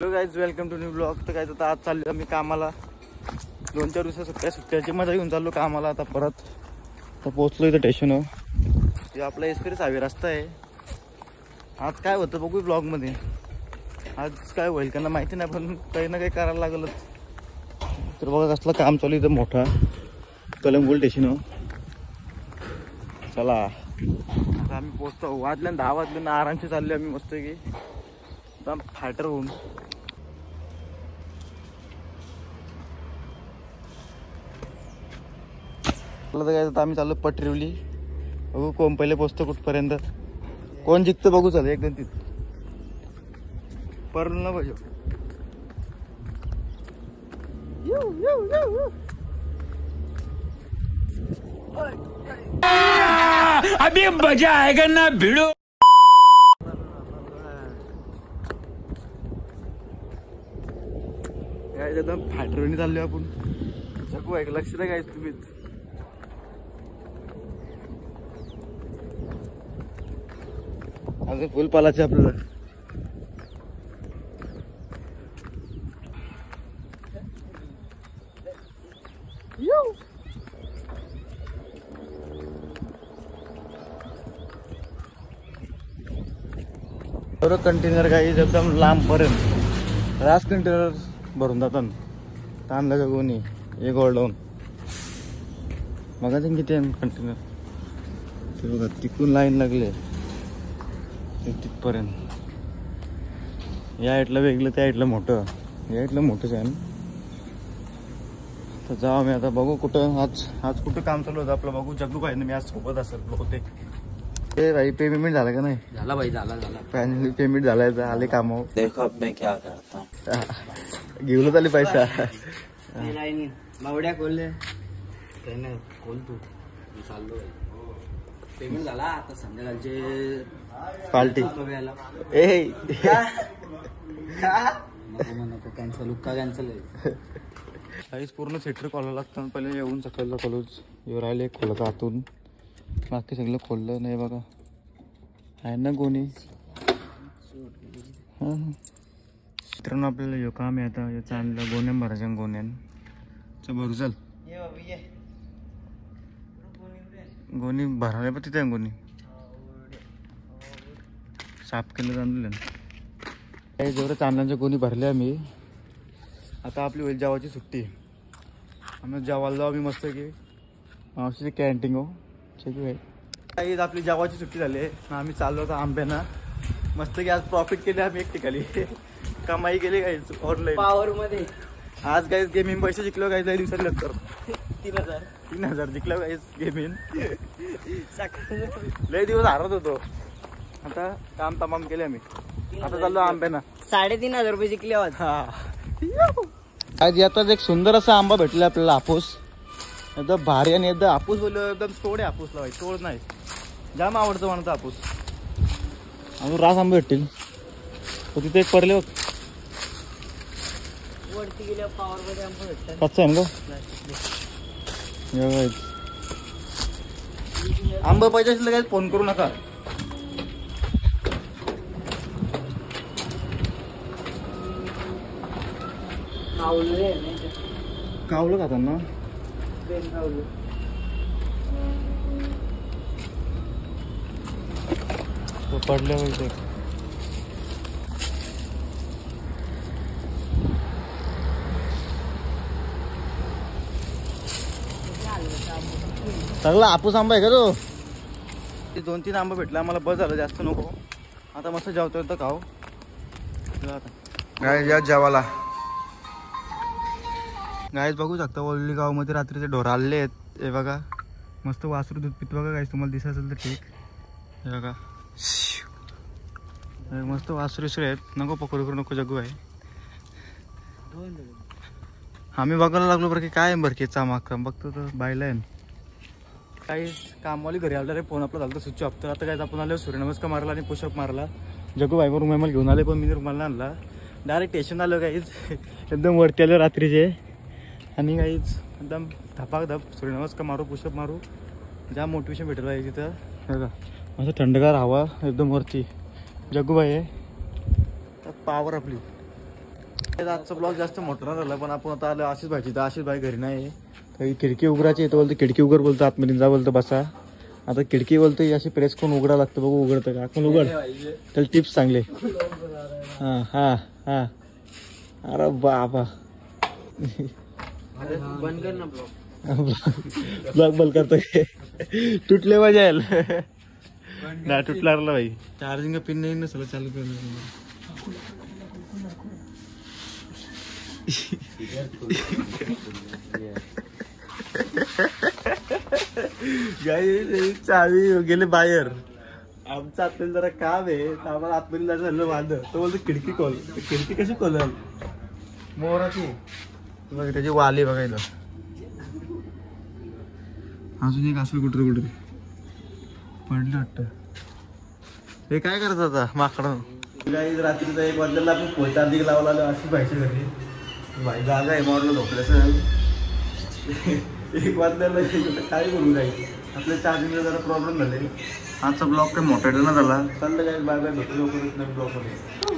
Hello guys, welcome to new blog. तर काय तर आज चाललो आम्ही कामाला. 2-4 दिवस सुट्ट्याची मजा घेऊन चाललो कामाला. आता परत तर पोहोचलो इथं स्टेशनवर. हे आपला एक्सप्रेस हायवे रस्ता आहे. आज काय होतं बघू ब्लॉगमध्ये. आज काय होईल त्यांना माहिती नाही, पण काही ना काही करायला लागलंच. तर बघा कसलं काम चालू इथं मोठा कलंगूट स्टेशनवर. चला आता आम्ही पोहोचतो. वाजल्या 10 वाजल्या आरामशी चाललो आम्ही मस्त की एकदम फायटर होऊन. काय आम्ही चाललो पटरिवली. बघू कोण पहिले पोचतो कुठपर्यंत, कोण जिंकतं बघू. चाल एकदम तिथं परल ना पाहिजे. अभी मजा आएगा ना भिड़ो. काय एकदम फायटरवणी चाललोय आपण. जगू ऐक लक्ष द्या काय तुम्हीच. अजून फुल पालाचे आपल्याला. बरोबर कंटेनर काही एकदम लांब पर्यंत रास कंटेनर भरून जातात. ताणलं का कोणी एक ओढवून बघा ते किती आहे कंटेनर. ते बघा तिकून लाईन लागले तिथपर्यंत. या इथलं वेगळं, त्या इथलं मोठं, या इथलं मोठंच आहे ना. तर जाऊ मी आता बघू कुठं आज कुठं काम चालू होतं आपलं. बघू जग्गू पाहिजे मी आज सोबत असेल बहुतेक. ते भाई पेमेंट झालं का नाही? झाला भाई, झाला. फायनली पेमेंट झालाय. आले कामावर. देखो अब मैं क्या करता हूँ. घेऊन आले पैसा. बावड्या खोलले खोल तू. मी चाललो. पेमेंट झाला. आता संध्याकाळचे पार्टी ए नको कॅन्सल. उक्का कॅन्सल आहे. काहीच पूर्ण सेटर खोलायला लागतं. पहिले येऊन सकाळला कॉलेज येऊ राहिले खोलत आतून. बाकी सगळं खोललं नाही बघा. आहे ना गोणी. हां मित्रांनो आपल्याला यो काम आहे आता. याचं आणलं गोण्यान भरायच्या गोण्यान भरू. चल गोणी भरायला पण तिथे गोणी साफ केलं जाणलं. काही जेवढं चांदण्याच्या गोणी भरल्या आम्ही. आता आपली होईल जेवायची सुट्टी. आम्ही जेवायला जाऊ. आम्ही मस्त की मावशीची कॅन्टीन हो काही. आपली जेवायची सुट्टी झाली आहे. आम्ही चाललो होतो आंब्याना. मस्त की आज प्रॉफिट केले आम्ही एक ठिकाणी. कमाई केली काहीच ऑनलाईन पॉवर मध्ये. आज काहीच गेमिंग पैसे जिंकलो. काही लई दिवसात लवकर 3,000 जिंकलो काहीच गेमिंग. लई दिवस हारत होतो. आता काम तमाम केले आम्ही. आता चाललो आंब्याना. 3,500 रुपये जिंकले. आज यातच एक सुंदर असा आंबा भेटला आपल्याला. हापूस एकदम भारी. आणि एकदम हापूस बोललो एकदम तोड आहे. हापूस लावायची तोड नाही. जाम आवडतं म्हणतो हापूस. अजून रास आंबा भेटतील. तिथे एक पडले वरती गेल्या पॉवर मध्ये आंबा भेटतात. कच्चा आहे ना आंबा पाहिजे असेल काही फोन करू नका. कावलं खातात ना. पडल्या पाहिजे. सगळा हापूस आंबा आहे का तो. 2-3 आंबा भेटला आम्हाला. बस झालं, जास्त नको. आता मस्त जेवतो तर खाऊ. गाय जेवायला गायच बघू शकता. ओल्ली गावमध्ये रात्रीचे ढोर आलेले आहेत. हे बघा मस्त वासरू दूध पित बघा. गायच तुम्हाला दिसत असेल तर ठीक. हे बघा मस्त वासरू आहेत. नको पकडू करू नको. जगू आहे. आम्ही बघायला लागलो बरं की काय बरं की चामाक बघतो तर बायला आहे. काही कामवाली घरी आलं रे. फोन आपला झालं तर स्विच ऑफ. तर आता काय आपण आलो सूर्यनमस्कार मारला आणि पुशअप मारला. जगू बायवर रुमाल घेऊन आले, पण मी रुमाल आणला. डायरेक्ट स्टेशन आलो काहीच. एकदम वरती आलो रात्रीचे. आणि काहीच एकदम धपाधप सूर्यनमस्कार मारू, पुशअप मारू. जाम मोटिवेशन भेटलं आहे तिथं. बघा मस्त थंडगार हवा एकदम वरती. जग्गूबाई आहे. पावर आपली आजचा ब्लॉग जास्त मोठा नाही झाला, पण आपण आता आलो आशिष भाईची. तर आशिष भाई घरी नाही, तर खिडकी उघडायची येतो बोलतो, खिडकी उघड बोलतो, आतमध्ये जा बोलतो बसा. आता खिडकी बोलतो अशी प्रेस करून उघडा लागतं, बघू उघडतं का. आपण उघड, त्याला टिप्स चांगले. हां हां हां. अरे बाबा बंद कर ना ब्लॉग. ब्लॉग बंद करतो. तुटले मजा नाही तुटला भाई. चार्जिंग पिन नाही नसलं चालू कर. चावी गेले बाहेर. आमचं आतमध्ये जरा काम आहे, तर आम्हाला आतमध्ये जायचं झालं वांद. तो बोलतो खिडकी खोल. खिडकी कशी खोलल मोराची बघ, त्याची वाली बघायला. अजून एक असं कुठे कुठे पडलं वाटतं. हे काय करायचं आता माकडं. काही रात्रीचा 1 वाजल्याला आपण पोचा अधिक लावला आलो अशी पाहिजे घरी. भाई जागा आहे मॉडला झोपल्याचं. 1 वाजल्याला काय बोलू काही. आपल्या चार्जिंगला जरा प्रॉब्लेम झाले. आजचा ब्लॉग काही मोठा ना झाला. चाललं काय बाय बाय, भेटू लवकरच नवीन ब्लॉग मध्ये.